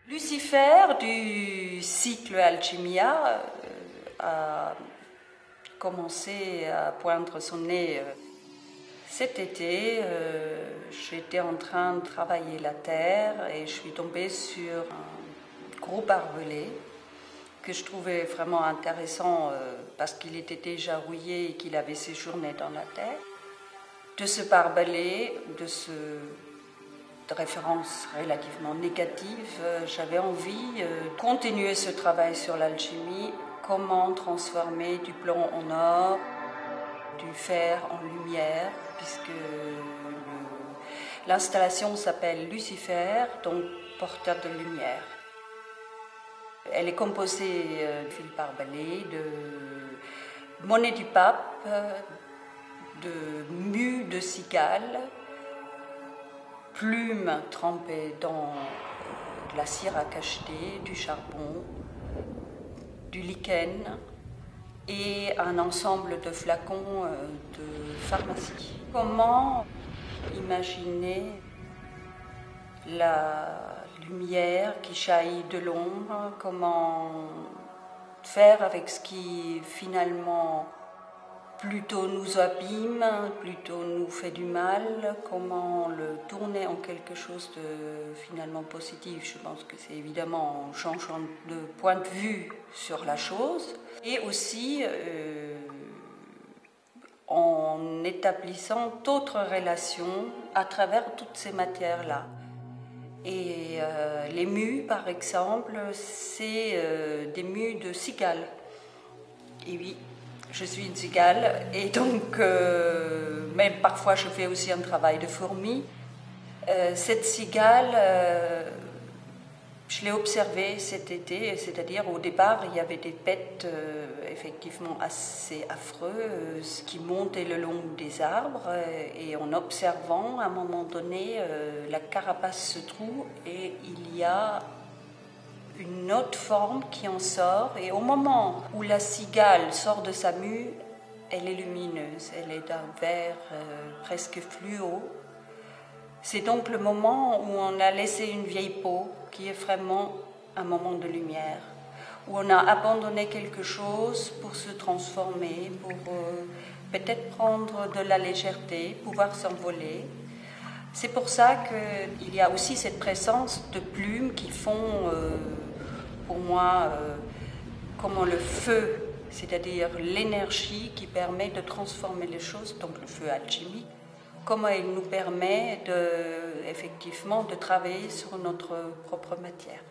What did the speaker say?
Lucifer du cycle Alchimia a commencé à poindre son nez cet été. J'étais en train de travailler la terre et je suis tombée sur un gros barbelé que je trouvais vraiment intéressant parce qu'il était déjà rouillé et qu'il avait séjourné dans la terre. De ce barbelé, de références relativement négatives, j'avais envie de continuer ce travail sur l'alchimie, comment transformer du plomb en or, du fer en lumière, puisque l'installation s'appelle Lucifer, donc porteur de lumière. Elle est composée de fil barbelé, de monnaie du pape, de mue de cigale, plumes trempées dans de la cire à cacheter, du charbon, du lichen et un ensemble de flacons de pharmacie. Comment imaginer la lumière qui jaillit de l'ombre, comment faire avec ce qui finalement plutôt nous abîme, plutôt nous fait du mal, comment le tourner en quelque chose de finalement positif. Je pense que c'est évidemment en changeant de point de vue sur la chose et aussi en établissant d'autres relations à travers toutes ces matières-là. Et les mues, par exemple, c'est des mues de cigale. Et oui, je suis une cigale et donc, même parfois je fais aussi un travail de fourmi. Cette cigale, je l'ai observée cet été, c'est-à-dire au départ il y avait des bêtes effectivement assez affreuses qui montaient le long des arbres et en observant, à un moment donné, la carapace se trouve et il y a une autre forme qui en sort, et au moment où la cigale sort de sa mue, elle est lumineuse, elle est d'un vert presque fluo. C'est donc le moment où on a laissé une vieille peau, qui est vraiment un moment de lumière, où on a abandonné quelque chose pour se transformer, pour peut-être prendre de la légèreté, pouvoir s'envoler. C'est pour ça qu'il y a aussi cette présence de plumes qui font, pour moi, comment le feu, c'est-à-dire l'énergie qui permet de transformer les choses, donc le feu alchimique, comment il nous permet effectivement de travailler sur notre propre matière.